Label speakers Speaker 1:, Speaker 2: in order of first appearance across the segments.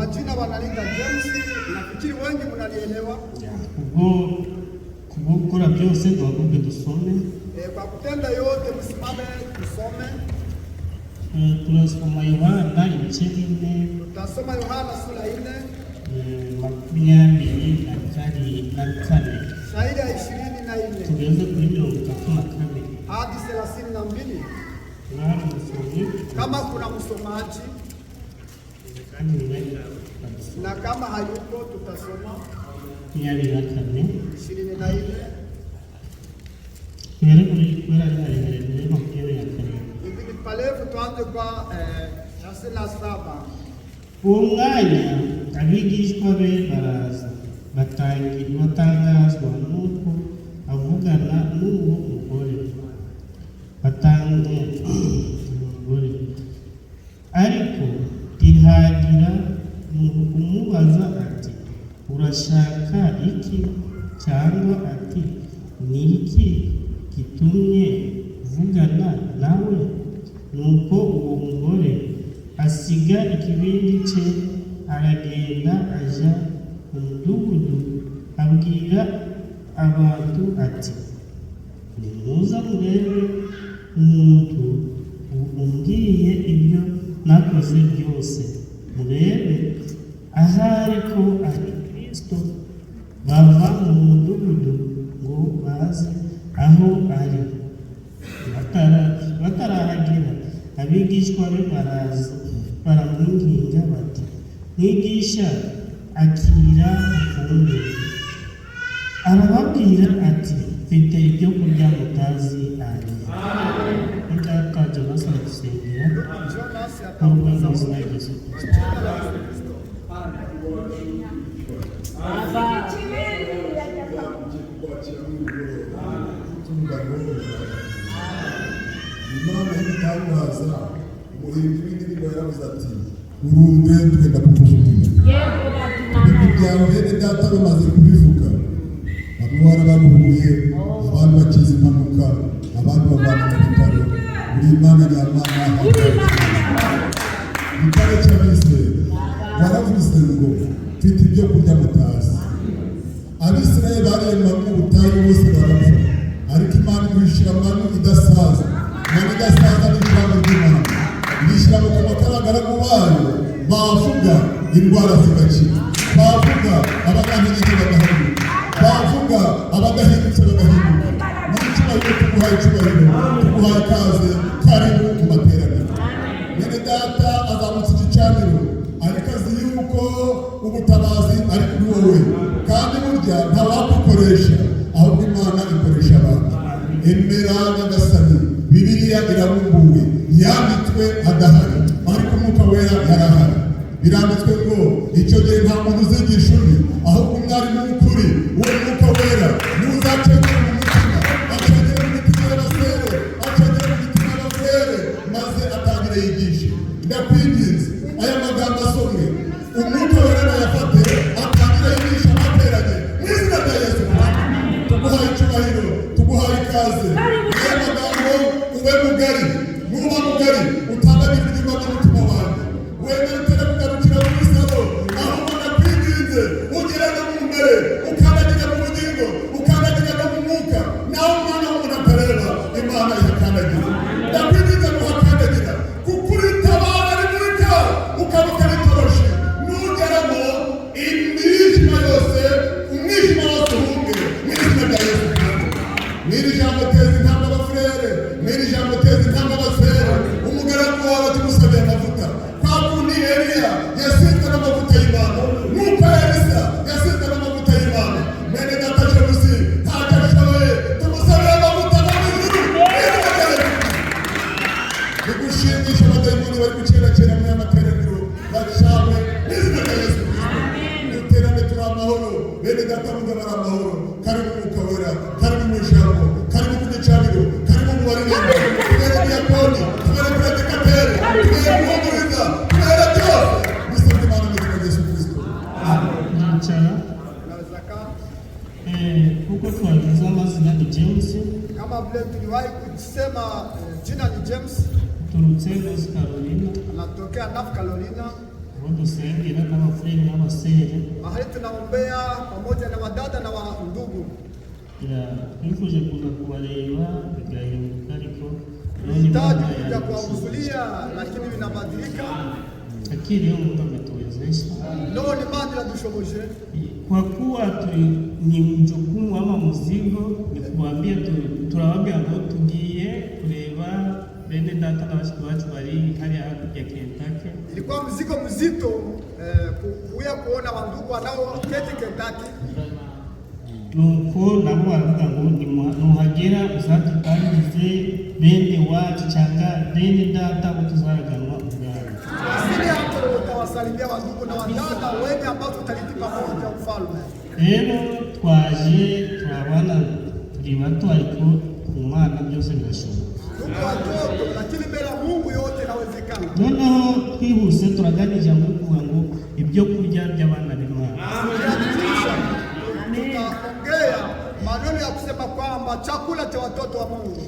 Speaker 1: majina wanalita James, nafikiri wengi mnalielewa.
Speaker 2: Kubwo gukora byose duhaguruke dusome.
Speaker 1: Kwa kutenda yote msimame tusome.
Speaker 2: Tunasoma Yohana ibice 4.
Speaker 1: Tutasoma Yohana sura 4.
Speaker 2: 24.
Speaker 1: Shairi ya 24.
Speaker 2: Tugeze kuri 32
Speaker 1: hadi 32. Kama kuna msomaji na kama hayupo tutasoma
Speaker 2: 24.
Speaker 1: Hivi palevu tuanze kwa chasi la 7.
Speaker 2: Uwo mwanya abigishwa be baraza batangazwa nuko avugana n'uwo mugore umugore, ariko ntihagira umubaza ati urashaka iki, cyangwa ati ni iki gitumye uvugana nawe? Nuko uwo mugore asiga ikibindi cye aragenda aja mu mudugudu abwira abantu ati nimuza murebe umuntu umbwiye ibyo nakoze byose, murebe ahari ko ari Kristo. Bava mu mudugudu ngo baze aho ari. Batarahagera abigishwa be baraza baramwinginga bati mwigisha akira ufungure. Arababwira ati mfite ibyo kurya mutazi ari. Ndakaje basaba gusengera n'ubwo izina Yesu Kristo.
Speaker 3: Imana y'itangaza umuhimbyi w'indirimbo yaravuze ati urumve twenda kukuvuga. Ibintu byawe bene data bamaze kubivuga, bamwe warabaruhuye, abandi bakiza impanuka, abandi bavana mu bitaro. Uri Imana nyamana, igitare cy'Abisirayeli waravuze ngo mfite ibyo kurya mutazi. Abisirayeli bariye mu butayu bose barapfa, ariko Imana ibishira manu idasaza. Manu idasaza ni ijambo ry'Imana, ibishira mu kanwa k'abagaragu bayo, bavuga indwara zigakira, bavuga abagahindutse bagahinduka, bavuga abadahindutse bagahinduka. N'icyubahiro tuguhaye icyubahiro, tuguhaye ikaze, karibu mu materaniro. Bene data azamutse igicaniro, ariko azi yuko ubutabazi ari kuri wowe, kandi burya ntawakukoresha, ahubwo Imana ikoresha abantu. Emera nyagasani, Bibiliya irabumbuwe, yanditswe adahari, ariko Umwuka Wera yarahari. Biranditswe ngo icyo gihe nta muntu uzigisha undi, ahubwo umwarimu w'ukuri uwo Mwuka Wera niwe uzacengera mu mutima, acengera mu mitima y'abasere, acengera mu mitima y'abasere, maze atangire yigishe. Ndakwinginze aya magambo asomwe, Umwuka Wera nayafate atangire yigisha amateranye mu izina rya Yesu Kristo. Tuguhaye icyubahiro, tuguhaye ikaze. Aya magambo ube mugari, nuba mugari utangane imirimo n'umutima wanjye, wemere utere kugarukira muri salo, ahubwo ndakwinginze ugere no mu mbere, ukandagira mu bugingo, ukandagira no mu mwuka, nawe umwana w'umuntu akareba Imana ihakandagira. Ndakwinginze kuhakandagira, kuko uritabara rimurika ukabuka ritoroshi. Nugeramo imyijima yose, umwijima wose uhunge mu izina rya Yesu Kristo. Mwiri jambo teza intambwe abafurere, mwiri jambo teza intambwe abasere. Umugaragu wawe tumusabye amavuta, kwa kundi Eliya yasizwe n'amavuta y'Imana, nuko Elisa yasizwe n'amavuta y'Imana. Mwene data Jemusi ntacyo ashoboye, tumusabire amavuta mu ijuru. Nigushingisha abadayimoni bari gukerakera muri aya materaniro, bacawe mu izina rya Yesu Kristo. Duterane turi amahoro, bene data muze bari amahoro. Karibu Umwuka Wera, karibu mu ijambo, karibu ku gicaniro, karibu mu baririmba, tubere diyakoni, tubere predikateri, tubere guhumuriza, tubere byose. Bisabwe Imana mu izina rya Yesu Kristo.
Speaker 2: Kuko twagize amazina ni James,
Speaker 1: kama vile tuliwahi kusema jina ni James,
Speaker 2: turutse North Carolina.
Speaker 1: anatokea North Carolina.
Speaker 2: dusengera n'abafurere n'abasere
Speaker 1: mahali tunaombea pamoja na wadada na ndugu.
Speaker 2: Nifuje kuza kubareba bigahinduka ariko
Speaker 1: nihitaji kuja kuwahuzulia lakini vinabadilika.
Speaker 2: Akili Mungu ametuwezesha.
Speaker 1: Leo ni Imana yadushoboje. Kwa
Speaker 2: kuwa ni mjukumu ama mzigo, ni kuambia turawaambia ngo tugiye kureba bene data na bashiki bacu bari hali hakurya Kentucky.
Speaker 1: Ilikuwa mzigo mzito kuya kuona wandugu wanao keti Kentucky.
Speaker 2: Nuko nabo baravuga ngo nuhagera uzatutangize bene wacu cyangwa bene data utuzaraganwa ubwami.
Speaker 1: Sisi hapo utawasalimia wandugu na wadada wengi ambao tutaliti pamoja ufalme.
Speaker 2: Rero twaje turabana turi bato ariko ku Mana byose birashoboka.
Speaker 1: Tuko watoto lakini mbele ya Mungu yote inawezekana.
Speaker 2: Noneho twihuse turaganije ngo ibyo kurya by'abana b'Imana.
Speaker 1: Tutaongea maneno ya kusema kwamba chakula cha watoto wa Mungu.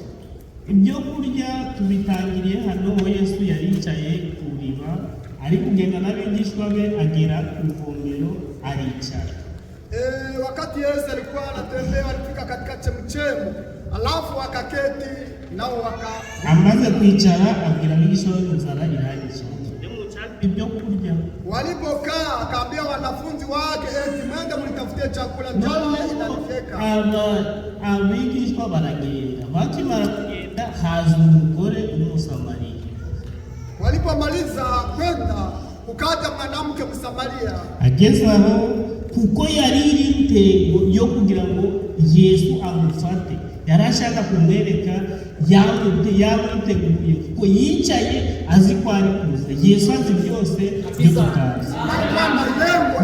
Speaker 2: Ibyo kurya tubitangiriye hano Yesu yaricaye ku riba ari kugenda n'abigishwa be agera ku ivomero aricara.
Speaker 1: Wakati Yesu alikuwa anatembea alifika katika chemchemu alafu akaketi nao
Speaker 2: amaze kwicara abwira abigishwa be inzara irangije. Ibyo kurya
Speaker 1: walipokaa akaambia wanafunzi wake mwende mlitafutie chakula njoo inafika.
Speaker 2: Abigishwa baragenda bakimara kugenda haza umugore w'Umusamaria.
Speaker 1: Walipomaliza kwenda ukaja mwanamke Msamaria.
Speaker 2: Ageze aho kuko yari intego yo kugira ngo Yesu amufate, yarashaka kumwereka yamwiteguye kuko yicaye azi ko ari kuza. Yesu azi byose byo kutazi.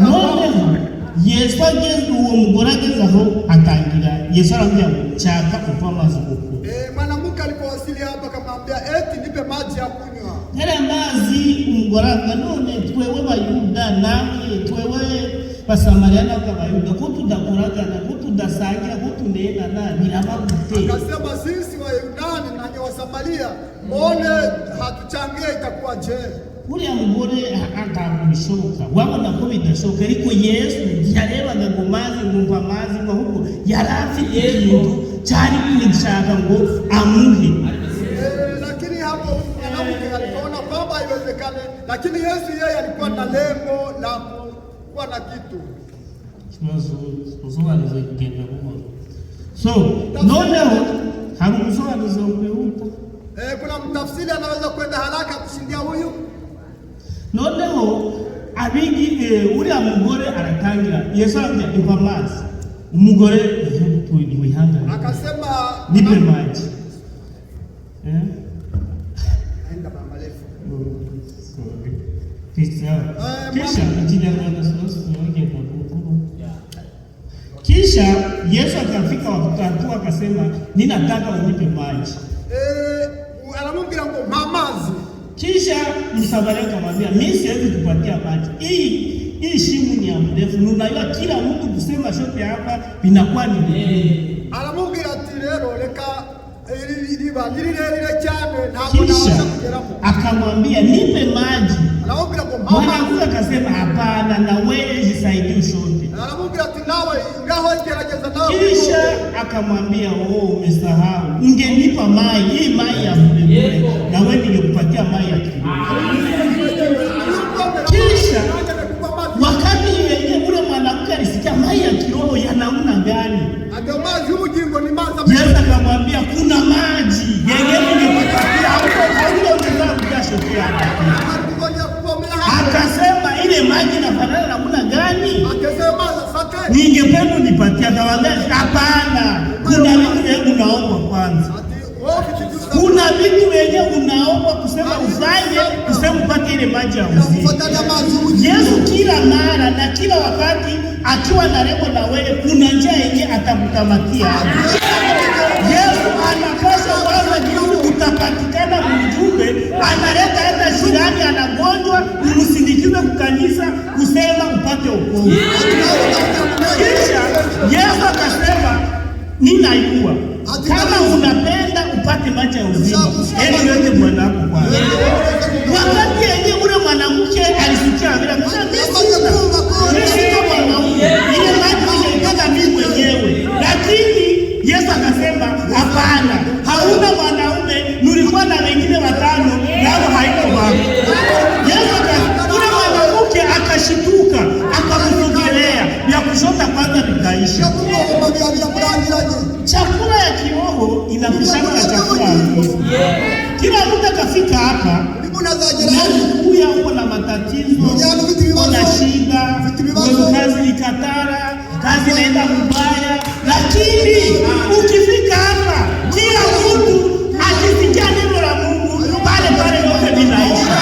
Speaker 2: Noneho Yesu ageze uwo mugore ageze aho atangira. Yesu aramubwira ngo nshaka kuva amazi kuko
Speaker 1: mwanamke alipowasili hapa akamwambia eti nipe maji ya kunywa.
Speaker 2: Yale amazi umugore avuga none twewe Bayuda namwe twewe Basamaria n'Abayuda ko tudakoragana ko tudasangira ko tunenana birabagute.
Speaker 1: Akasema sisi Wayunani na Wasamaria mbone hatuchangie itakuwa je?
Speaker 2: Uriya mugore akabishoboka wabona ko bidashoboka ariko Yesu yarebaga ngo mazi ngumva mazi ahubwo yarafi ikintu cyari kwishaka ngo amuhe.
Speaker 1: Lakini hapo mwanamke alipoona kwamba haiwezekane, lakini Yesu yeye alikuwa na lengo la kuwa na kitu.
Speaker 2: Usobanuzi kugenda buhoro. So noneho hari umusobanuzi wihuta.
Speaker 1: Kuna mtafsiri anaweza kwenda haraka kushindia huyu.
Speaker 2: Noneho uriya mugore aratangira. Yesu aramubwira impa amazi. Umugore wihangana
Speaker 1: akasema
Speaker 2: nipe maji.
Speaker 1: Aenda mama lefu.
Speaker 2: Kisha Yesu akafika wakati akasema ninataka unipe maji.
Speaker 1: Anamwambia ngo mamazi.
Speaker 2: Kisha Msamaria akamwambia mimi siwezi kupatia maji. Hii shimu ni ya mrefu. Unajua kila mtu kusema shote hapa binakuwa ni
Speaker 1: anamwambia ati rero leka iliba lile cyane
Speaker 2: ntabwo naweza kugeramo. Akamwambia nipe maji.
Speaker 1: Anamwambia ngo mamazi.
Speaker 2: Akasema hapana na wewe jisaidie ushote.
Speaker 1: Anamwambia ati nawe ngaho gerageza nawe.
Speaker 2: Kisha akamwambia umesahau. Ungenipa mai, hii mai ya bure na wewe ningekupatia mai ya kidogo. Kisha wakati yeye ule mwanamke alisikia mai ya kiroho ya namna gani?
Speaker 1: Ndio maji ujingo ni maza.
Speaker 2: Yesu akamwambia kuna maji. Yeye ningepatia hapo ungeza kujasho pia. Akasema ile maji inafanana na namna gani?
Speaker 1: Akasema sasa
Speaker 2: ningependa nipatia kawaida. Hapana. Kuna vitu wengi unaomba kwanza. Kuna vitu wengi unaomba kusema ufanye kusema upate ile maji ya uzima. Yesu kila mara na kila wakati akiwa na lengo na wewe kuna njia yenye atakutamakia. Yesu anapaswa kwanza jinsi utapatikana mjumbe, analeta hata jirani anagonjwa, umsindikize kukanisa kusema upate wokovu. Kisha Yesu akasema ninaijua kama unapenda upate maji ya uzima, hebu weke Bwana wako kwanza. Wakati yeye ule mwanamke alisikia inaisha. Chakula ya kiroho inapishana na chakula ya mwili. Kila mtu akafika hapa kuya uko na matatizo, na shida, kazi ikatara, kazi inaenda mbaya, lakini ukifika hapa kila mtu akisikia neno la Mungu pale pale yote vinaisha.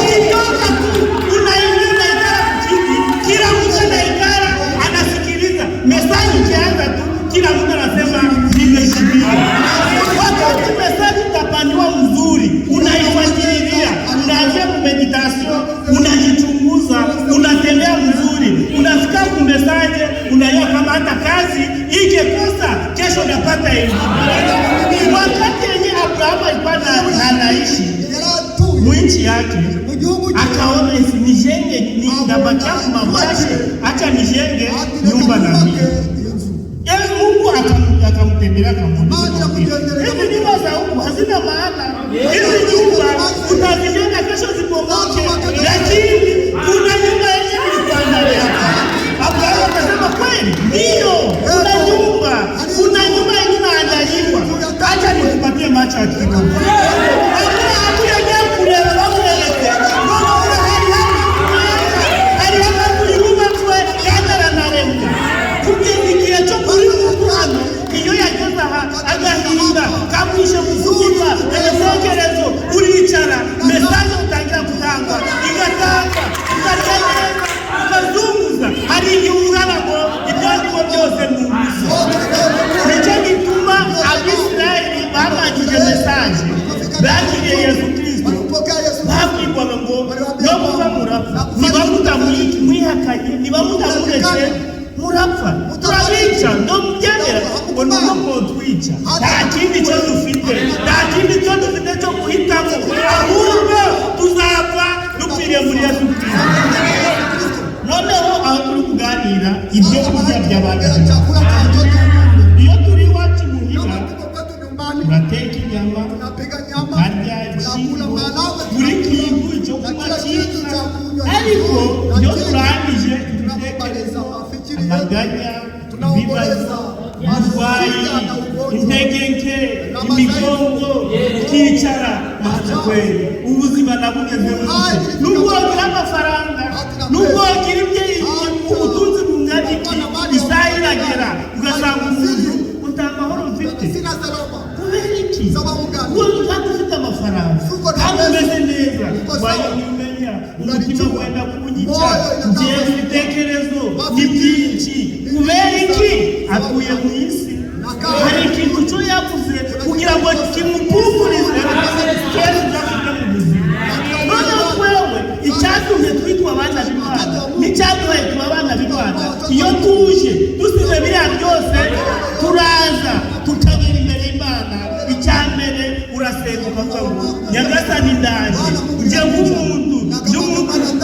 Speaker 2: Ukitoka tu unaingia ikara chini, kila mtu anaikara anasikiliza mesaji ikianza tu, kila mtu anasema nimeshikia. Wakati mesaji utapandwa mzuri, unaifuatilia, unaanza meditation, unajichunguza, unatembea mzuri, unafika kumesaje, unajua kama hata kazi ingekosa kesho unapata elimu. Wakati yenye Abrahamu alikuwa anaishi mwinchi yake, akaona nijenge ndabakia kumabashe, acha nijenge nyumba na mimi. Mungu akamtembelea akamwambia, hizi nyumba za huku hazina maana, hizi nyumba utazijenga kesho zibomoke, lakini kuna nyumba yenye kuandalia hapa. Abrahamu akasema kweli, ndio kuna nyumba yenye inaandaliwa, acha nikupatie macho ya kiroho. agahinda kamwishe kuvugiza elesekerezo uricara mesaje utangira kutangwa igatanga ukaryageza ukazunguza hari igihe ungana ngo ibyandiko byose mwumvise. Nicyo gituma Abisirayeli bamagije mesaje bakiriye Yesu Kristo babwirwaga ngo no kuva murapfa, niba mutamwihakanye, niba mutamuretse murapfa, turabica ndo mubyemera ngo nuko kotwica. Nta kindi cyo dufite, nta kindi cyo dufite cyo guhitamo, ahubwo tuzapfa dupfiriye muri Yesu Kristo. Noneho aho turi kuganira ibyo kurya by'abana, iyo turi iwacu muhira turateka inyama, tukarya ibishyimbo, buri kintu cyo kunywa cyiza, ariko iyo turangije dutekereza amaganya, ibibazo, uburwayi, intege nke, imigongo, ukicara maze kweli ubuzima nabugeze buke. Nubwo wagira amafaranga, nubwo wagira ubutunzi bungana iki, isaha iragera ugasanga umuntu utamahoro mfite. Kubera iki? Kandi ufite amafaranga kandi umeze neza, wayimenya umutima wenda kunyica, ngiye ibitekerezo ni byinshi. Kubera iki? Akuye mu isi, hari ikintu cyo yavuze kugira ngo kimupupurize kesi zafite mu buzima. Noneho wewe icyatumye twitwa abana b'Imana n'icyaduhaye tuba abana b'Imana, iyo tuje dusize biriya byose turaza tukagera imbere y'Imana. Icyambere urasenga ukavuga ngo Nyagasani ndaje, nje nk'umuntu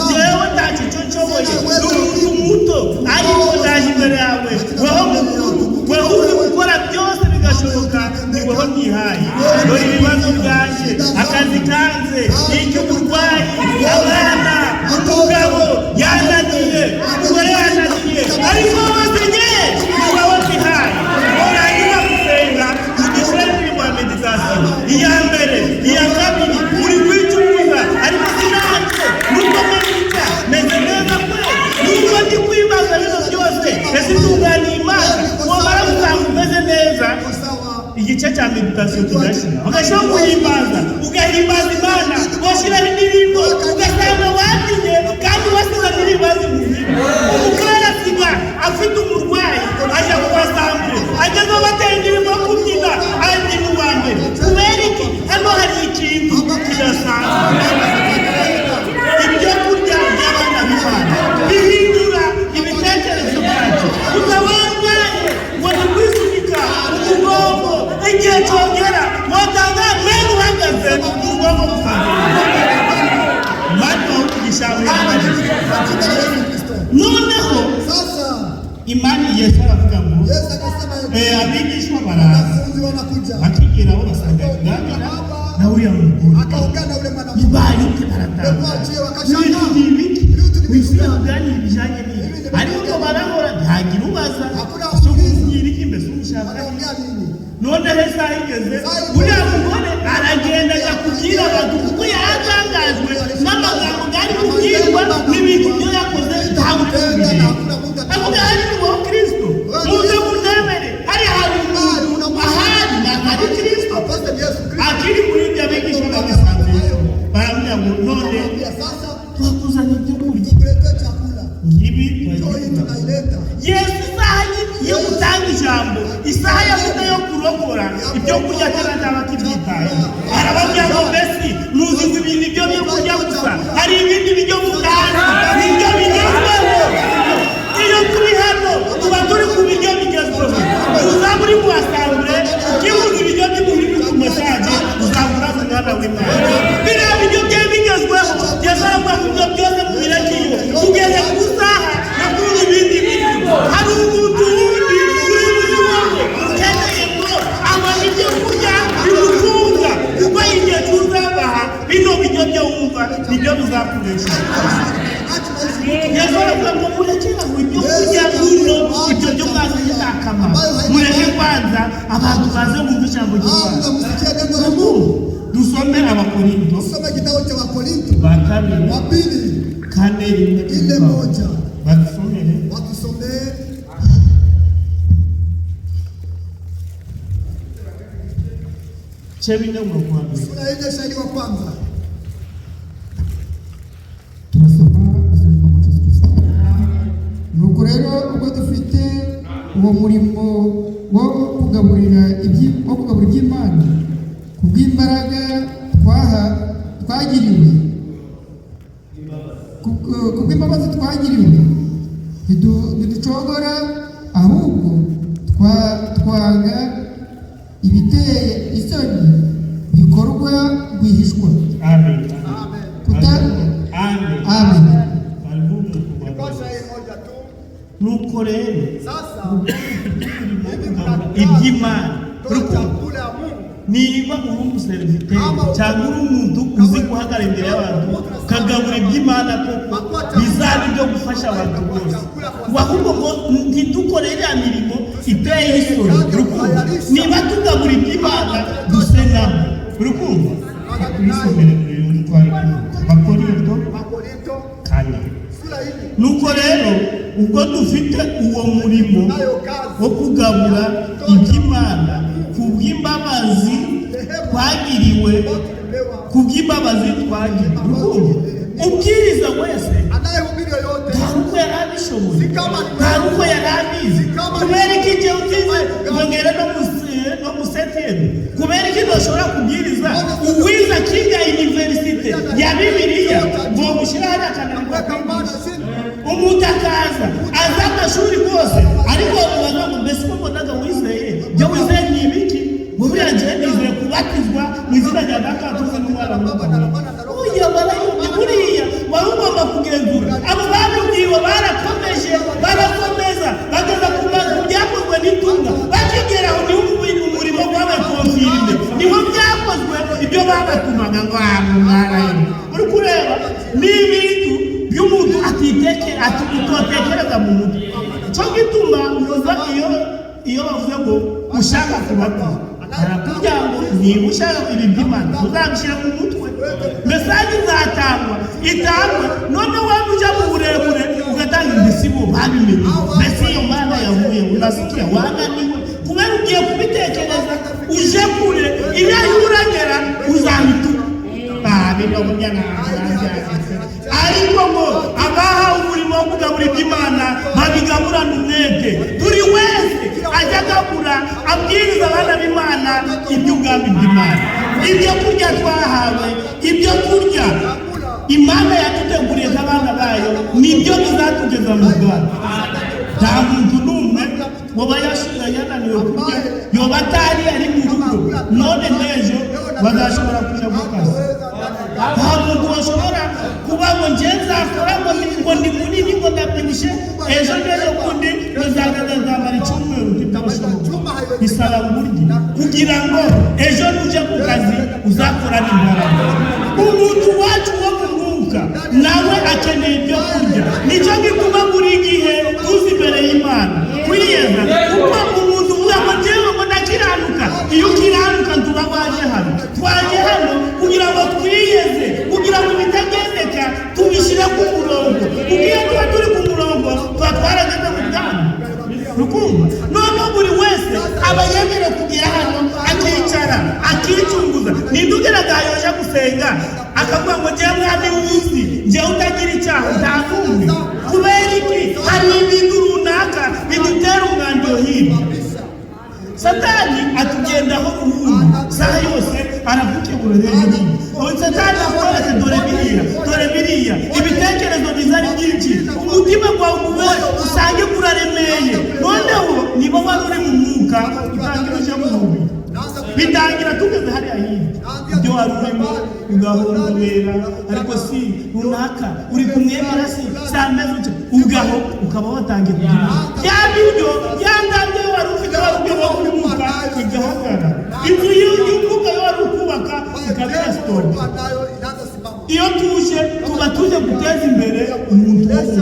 Speaker 2: jewe ndaje icyo nshoboye, n'umuntu muto ariko ndaje imbere yawe, weho mukuru, weho uri gukora byose bigashoboka, ni weho nihaye. Dore ibibazo byaje, akazi kanze, icy'uburwayi, abana, umugabo yananiye, umugore yananiye, ariko bose nyine ni weho nihaye. Urangira gusenga udushyire imirimo ya meditasiyo, iya mbere, iya kabiri, uri kwicuruza, ariko sinanze nubwo medita meze neza kweli, nubwo ndi kwibaza bino byose ese tunganiye Imana, wamara gusanga umeze neza, igice cya meditasiyo kigashira, ugashyiraho guhimbaza, ugahimbaza Imana, ugashyiraho indirimbo, ugasanga watinye kandi wasize n'iribazi muzima. Umugore asiga afite umurwayi, ajya kubasambure, ageze batera indirimbo kubyina, andi mu wa mbere. Kubera iki? Hano hari ikintu kidasanzwe. Ibyo kurya by'abana b'Imana bihindura ibitekerezo byacu. Utawarwaye ngo ni kwisunika umugongo, igihe cyongera watanga mbere uhagaze umugongo gufana mata ukishawe. Noneho imani Yesu aravuga ngo abigishwa baraza, bakigeraho basanga kuganira na uriya mugore bibaye ibintu n'ibiki wisiga kuganira ibijyanye n'ibi, ariko barahora ntagira ubaza
Speaker 1: anaongea nini?
Speaker 2: None hesa igeze uriya mugore aragenda ajya kubwira abantu kuko yarangajwe n'amagambo gari kubwirwa n'ibintu byo yakoze ntabwo avuga hari mu Kristo muze mundemere hari umuntu ahari n'akari Kristo akiri muri ibyo abigisha babisanze baramya ngo none twakuzanye ibyo kurya ngibi
Speaker 1: tunaileta
Speaker 2: Yesu isaha yo gutanga ijambo isaha yavuze yo kurokora ibyo kurya cyangwa kibyitaye arababwira ngo mbese muzi ibintu ibyo byo kurya gusa hari ibindi bijyo mutanga ibyo bigezweho iyo turi hano tuba turi ku bijyo bigezweho uzamuri mu asambure ukivuga ibijyo by'umuhiri ku mesaje uzamura mu mwana w'Imana biriya bijyo bye bigezweho yazarangwa mu byo byose mu birakiyo tugeze ku saha no kuri ibindi bintu hari umuntu wundi uri muri wowe ukeneye ngo abona ibyo kurya bimutunga kuko igihe tuzabaha bino bijyo byo wumva nibyo bizakuresha yazarangwa ngo murekera ngo ibyo kurya buno ibyo byo kwaza ntakamaro mureke kwanza abantu baze mu ijambo ry'Imana dusome Abakorinto
Speaker 1: Soma kitabu cha Wakorinto
Speaker 2: wa
Speaker 1: pili
Speaker 2: kane
Speaker 1: ile moja
Speaker 2: watusomee chebine mwakwambia
Speaker 1: sura ile shairi wa kwanza
Speaker 4: turasoma izina rya Yesu Kristo. Nuko rero ubwo dufite uwo murimo wo kugaburira iby'Imana kubw'imbaraga twagiriwe kubw'imbabazi twagiriwe ntiducogora ahubwo twanga ibiteye isoni bikorwa rwihishwa.
Speaker 2: Amen.
Speaker 4: Amen.
Speaker 2: Nuko rero
Speaker 1: sasa
Speaker 2: iby'Imana
Speaker 1: chakula ya Mungu
Speaker 2: niba uri umuseriviteri cyangwa uri umuntu uzi guhagarara imbere y'abantu ukagabura iby'Imana koko bizaba ibyo gufasha abantu bose ahubwo ngo ntidukorere iriya mirimo iteye isoni urukundo niba tugabura iby'Imana duse nabo urukundo turisomere muri Abakorinto kane nuko rero ubwo dufite uwo murimo wo kugabura iby'Imana kubw'imbabazi twagiriwe ubwiriza wese
Speaker 1: anayehubiri yote
Speaker 2: ntabwo yari abishoboye ntabwo yari abizi kubera iki igihe utize ngongera no musetiyeni kubera iki ntushobora kubwiriza uwiza kiga universite ya Bibiliya ngo mushyire hariya akananirwa umuntu akaza aza amashuri rwose ariko ubaza ngo mbese ko mbonaga wizeye ibyo wizeye ni ibiki ngo buriya njyewe nizeye kubatizwa mu izina rya Data tuze n'Umwana oya barayumye buriya wari ugomba kugenzura abo babibwiwe barakomeza bageza ku byakozwe n'itunga bakigeraho niho umurimo wabaye konfirime niho byakozwe ibyo babatumaga ngo mwarayo uri kureba n'ibintu by'umuntu utotekereza mu mutwe cyo gituma uza iyo bavuze ngo ushaka kubatiza arakubwira ngo niba ushaka ibi by'Imana uzabishyira mu mutwe mesaje izatangwa none waba ujya mu burebure ugatanga indisibo babimenye mbese iyo Mana yavuye unasikia wananiwe kubera ugiye kubitekereza uje kure iriya uragera uzahita bino burya ariko ngo abahawe umurimo wo kugabura iby'Imana babigaburana umwete buri wese ajya agabura abwiriza abana b'Imana iby'ubwami bw'Imana ibyo kurya twahawe ibyo kurya Imana yaduteguriye nk'abana bayo nibyo bizatugeza mu Rwanda nta muntu n'umwe waba yananiwe kurya yoba atari ari mu rugo none n'ejo bazashobora kujya mu kazi nta muntu washobora kuba ngo njye nzakora ngo ndi munini ngo ndabyibushye ejo n'ejo kundi nzamara icyumweru kitabashoboka bisaba burya kugira ngo ejo nujya ku kazi uzakorana imbaraga umuntu wacu wo mu mwuka nawe akeneye ibyo kurya nicyo gituma buri gihe tuzi imbere y'Imana kwiyeza kuko umuntu uvuga ngo rukumva none buri wese aba yemerewe kugera hano akicara akicunguza nindugera gayoje gusenga akavuga ngo njye mwami w'isi njye utagira icyaha ndakumwe kubera iki hari ibintu runaka bidutera umwanda hirya Satani atugendaho umuntu saha yose aravukebura rero Satani akoze dore biriya ibitekerezo bizari byinshi umutima gwawe usange kuraremeye noneho niba wari uri mu mwuka utangira mu mubiri bitangira tugeze hariya hirya ibyo wari urimo ugahondobera ariko si runaka uri kumwemera si sameze ugaho ukaba watangiye kugira ya biryo yandamye wari ufite warubyo uri mwuka igahagara inzu y'umwuka wari ukubaka ikabera stone iyo tuje tuba tuje guteza imbere umuntu wese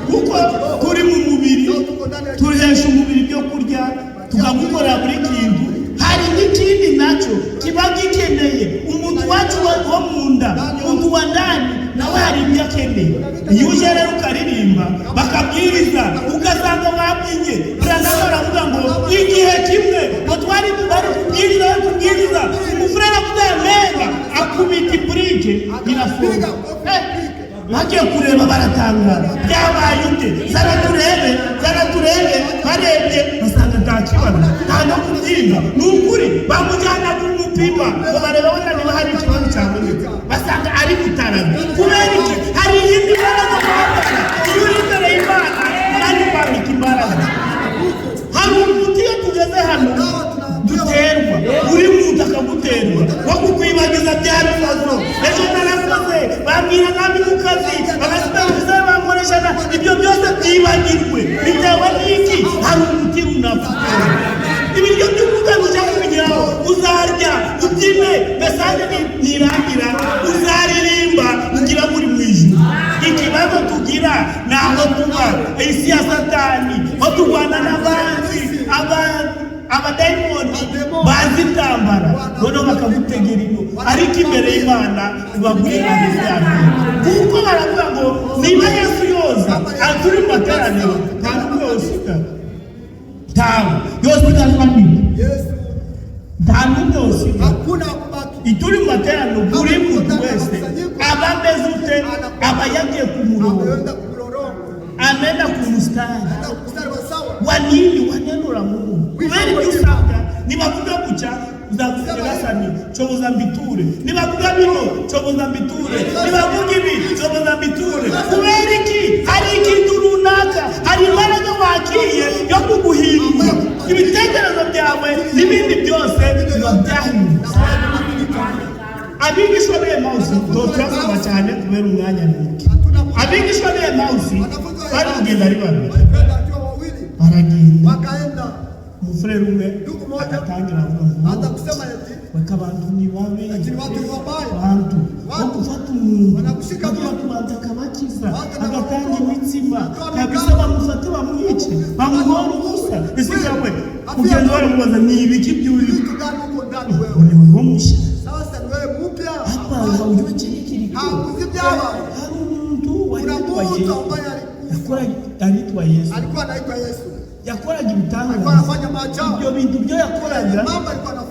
Speaker 2: kuko turi mu mubiri turihesha umubiri byo kurya tukagukorera buri kintu hari n'ikindi nacyo kiba gikeneye umuntu wacu wo mu nda umuntu wa ndani nawe hari ibyo akeneye iyo uje rero ukaririmba bakabwiriza ugasanga babyinnye uranawe baravuga ngo igihe kimwe ngo twari bari kubwiriza umufurere akudamega akubita iburike irafunga bagiye kureba baratangara byabaye ute zara turebe barebye basanga nta kibazo nta no kubyimba ni ukuri bamujyana kumupima ngo barebe wenda niba hari ikibazo cyaboneka basanga ari gutarama kubera iki hari iyindi mbaraga muhabara iyo uri imbere y'Imana kandi kwambika imbaraga hari umuti iyo tugeze hano duterwa uri muntu akaguterwa wo kukwibagiza bya bibazo ejo narakoze bambwira nami mu kazi bagasigaza bankoreshana ibyo byose byibagirwe bitewe n'iki hari umuti runaka ibiryo by'umwuka bijya kubigeraho uzarya ubyine mesaje nirangira uzaririmba ugira muri mu ijuru ikibazo tugira naho tuba isi ya Satani aho turwana n'abandi abadayimoni bazitambara noneho bakagutegera ino ariko imbere y'Imana ubagurira ibyaha kuko baravuga ngo niba Yesu yoza aturi mu materaniro nta n'umwe wosika tawe yosika kandi nta n'umwe wosika ituri mu materaniro buri muntu wese aba ameze ute aba yagiye ku murongo ameenda kumustari wanini wanenura Mungu kubera usanga nibavuga kucha uzavuga sani choboza mbiture nibavuga bino choboza mbiture nibavuga ibi choboza mbiture kubera iki hari ikintu runaka hari imbaraga wakiye yo kuguhindura ibitekerezo byawe n'ibindi byose biba byahindutse abigishwa b'Emausi turavuga cyane kubera umwanya n'iki abigishwa b'Emausi bari kugenda ari babiri
Speaker 1: wakaenda
Speaker 2: umufurere umwe agatangira avuga ngo weka abantu ni babi abantu wo gufata umuntu bagira kubanza akabakiza agatanga imitsima kabisa bamufate bamwice bamuhora ubusa ese yawe kugenda baramubaza ni ibiki by'uri ni wewe mushya
Speaker 1: sasa wewe mpya
Speaker 2: hapa ujue chini
Speaker 1: hakuzi byabaye
Speaker 2: hari umuntu alitwa Yesu
Speaker 1: alikuwa anaitwa Yesu
Speaker 2: yakoraga ibitangaza
Speaker 1: alikuwa anafanya maajabu
Speaker 2: ibyo bintu byo yakoraga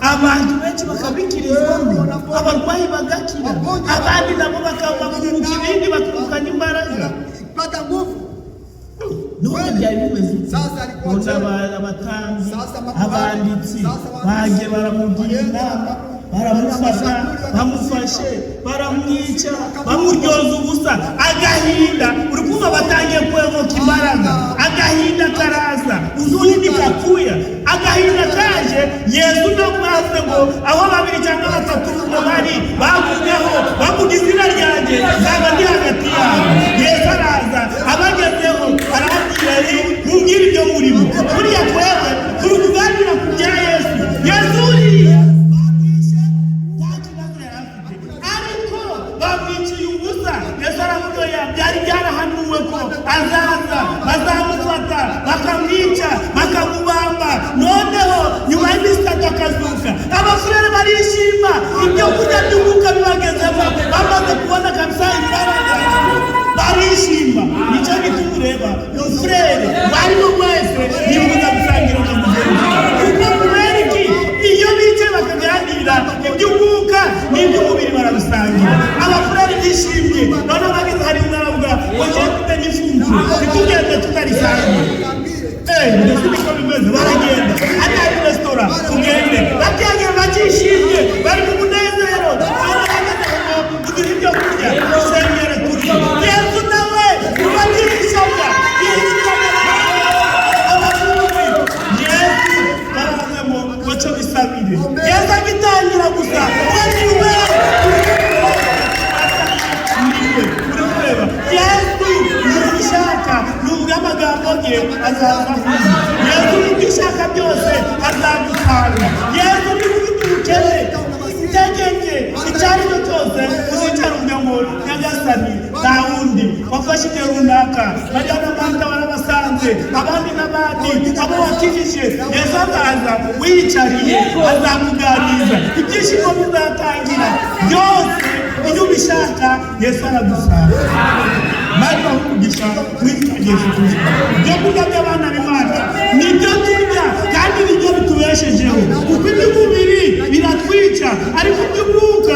Speaker 2: abantu benshi bakabikirizwamo abarwayi bagakira abandi nabo bakaba mu kibindi bakurukana imbaraga
Speaker 1: pata nguvu
Speaker 2: none byari bimeze
Speaker 1: sasa alikuwa
Speaker 2: abatanzi abanditsi baje baramugira inama baramufata bamufashe baramwica bamuryoza ubusa agahinda uri kumva batangiye kwevoka imbaraga agahinda karaza uzuri kakuya agahinda kaje Yesu no mwavuze ngo aho babiri cyangwa batatu bari bavugaho bavuga izina ryanjye nzaba ndi hagati yabo Yesu araza abagezeho arababwira mubwire ibyo murimo buriya twewe turi kuganira ku bya Yesu byari byarahanuwe ko azaza bazamufata bakamwica bimeze baragenda hata ari resitora ugende bakiyagira bakishimye bari mu munezero kugira ibyo kurya usengere turya Yesu nawe ubagirishaga Yesu barazemo waco bisabire Yesu agitangira gusa waniwe Yesu nubishaka nubwo amagambo ye azaza Yesu nubishaka byose azagutanga Yesu nubwo ukene itegeke icyari cyo cyose uzicara ngo nyagasani nta wundi wafashije runaka bajyana abandi barabasanze abandi n'abandi abo wakijije Yesu azaza wiyicariye azakuganiriza ibyishimo bizatangira byose iyo ubishaka Yesu aragusanga maze akugisha witwa Yesu Kristo byo kurya by'abana b'Imana nibyo turya kandi nibyo bitubeshejeho kuko iby'umubiri biratwica ariko iby'umwuka